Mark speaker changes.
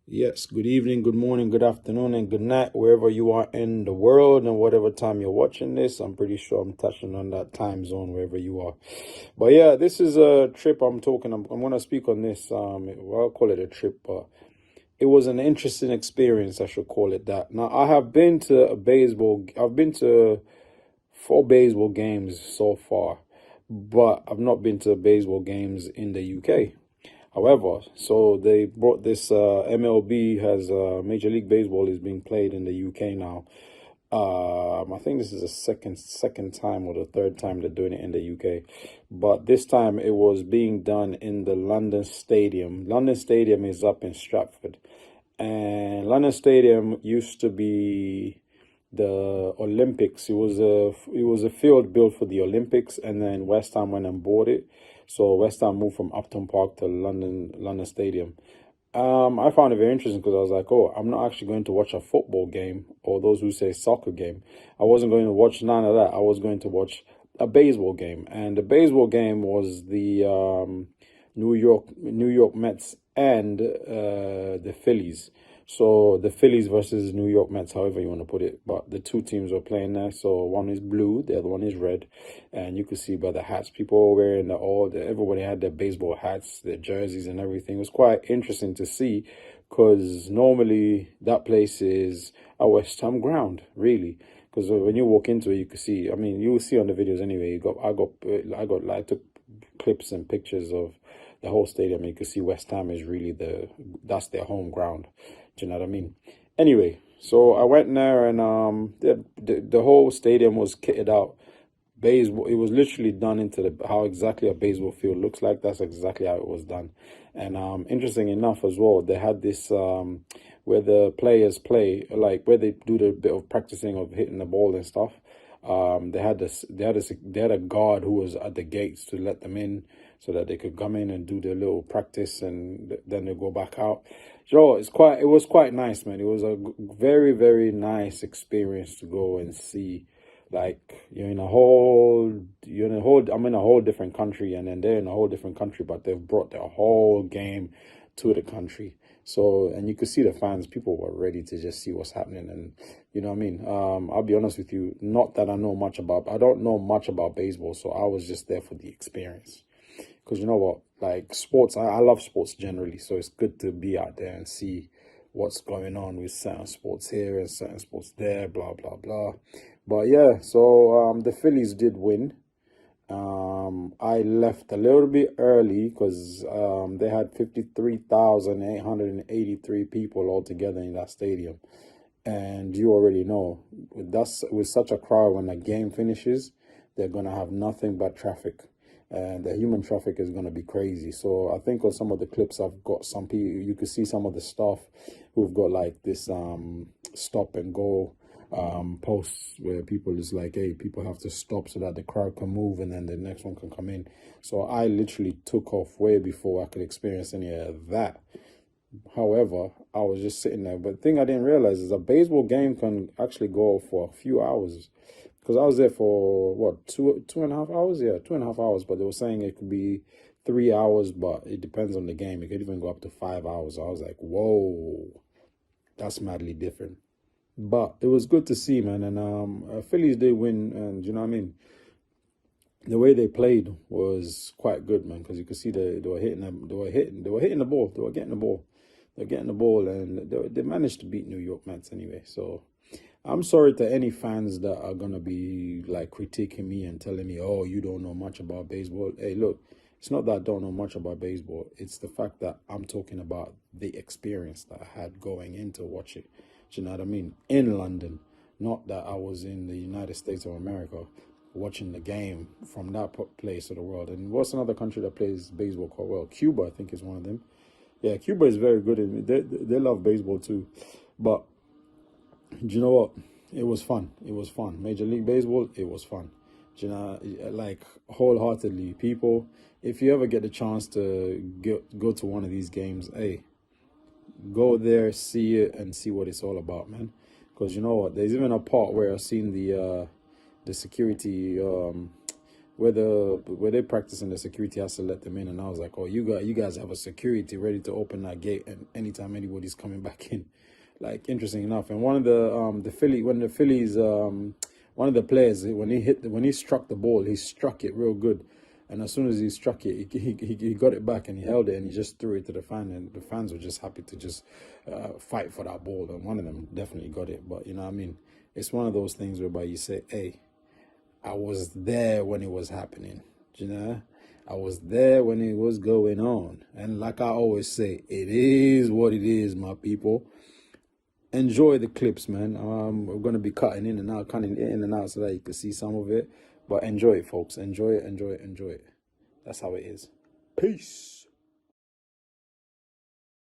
Speaker 1: Yes, good evening, good morning, good afternoon, and good night, wherever you are in the world and whatever time you're watching this. I'm pretty sure I'm touching on that time zone wherever you are. But yeah, this is a trip I'm talking. I'm going to speak on this. Well, I'll call it a trip, but it was an interesting experience. I should call it that. Now, I have been to I've been to 4 baseball games so far, but I've not been to baseball games in the UK. However, so they brought this MLB has Major League Baseball is being played in the UK now. I think this is the second time or the third time they're doing it in the UK, but this time it was being done in the London Stadium. London Stadium is up in Stratford, and London Stadium used to be the Olympics. It was a field built for the Olympics, and then West Ham went and bought it. So West Ham moved from Upton Park to London Stadium. I found it very interesting because I was like, oh, I'm not actually going to watch a football game or those who say soccer game. I wasn't going to watch none of that. I was going to watch a baseball game, and the baseball game was the New York Mets and the Phillies. So the Phillies versus New York Mets, however you want to put it. But the two teams were playing there. So one is blue, the other one is red. And you could see by the hats, people were wearing everybody had their baseball hats, their jerseys and everything. It was quite interesting to see because normally that place is a West Ham ground, really. Because when you walk into it, you can see, I mean, you will see on the videos anyway. I took clips and pictures of the whole stadium. You can see West Ham is really that's their home ground. Do you know what I mean? Anyway, so I went there and the whole stadium was kitted out. Baseball, it was literally done into how exactly a baseball field looks like. That's exactly how it was done. And interesting enough as well, they had this where the players play, like where they do the bit of practicing of hitting the ball and stuff. They had a guard who was at the gates to let them in so that they could come in and do their little practice, and then they go back out. So it was quite nice, man. It was a very, very nice experience to go and see. Like I'm in a whole different country, and then they're in a whole different country, but they've brought their whole game to the country. So, and you could see the fans, people were ready to just see what's happening. And you know what I mean? I'll be honest with you, not that I don't know much about baseball, so I was just there for the experience. Because you know what, like sports, I love sports generally, so it's good to be out there and see what's going on with certain sports here and certain sports there, blah blah blah. But yeah, so the Phillies did win. I left a little bit early because they had 53,883 people altogether in that stadium. And you already know, with such a crowd, when the game finishes, they're going to have nothing but traffic. And the human traffic is going to be crazy. So I think on some of the clips, I've got some people, you can see some of the staff who've got like this stop and go posts where people is like, hey, people have to stop so that the crowd can move and then the next one can come in. So I literally took off way before I could experience any of that. However, I was just sitting there. But the thing I didn't realize is a baseball game can actually go for a few hours. Because I was there for what, 2.5 hours? Yeah, 2.5 hours. But they were saying it could be 3 hours, but it depends on the game. It could even go up to 5 hours. I was like, whoa, that's madly different. But it was good to see, man. And Phillies did win, and you know what I mean. The way they played was quite good, man. Because you could see they were hitting them, they were hitting the ball, they were getting the ball, and they managed to beat New York Mets anyway. So I'm sorry to any fans that are gonna be like critiquing me and telling me, "Oh, you don't know much about baseball." Hey, look, it's not that I don't know much about baseball. It's the fact that I'm talking about the experience that I had going into watch it. Do you know what I mean? In London, not that I was in the United States of America watching the game from that place of the world. And what's another country that plays baseball quite well? Cuba, I think, is one of them. Yeah, Cuba is very good in it. They love baseball too. But do you know what? It was fun. It was fun. Major League Baseball, it was fun. Do you know, like wholeheartedly, people, if you ever get the chance to go to one of these games, hey, go there, see it, and see what it's all about, man. Because you know what? There's even a part where I've seen the security where they practicing, the security has to let them in, and I was like, oh, you guys have a security ready to open that gate and anytime anybody's coming back in. Like, interesting enough. And one of the Phillies one of the players, when he struck the ball, he struck it real good. And as soon as he struck it, he got it back and he held it and he just threw it to the fan. And the fans were just happy to just fight for that ball. And one of them definitely got it. But, you know what I mean? It's one of those things whereby you say, hey, I was there when it was happening. You know? I was there when it was going on. And like I always say, it is what it is, my people. Enjoy the clips, man. We're going to be cutting in and out so that you can see some of it. But enjoy it, folks. Enjoy it, enjoy it, enjoy it. That's how it is. Peace.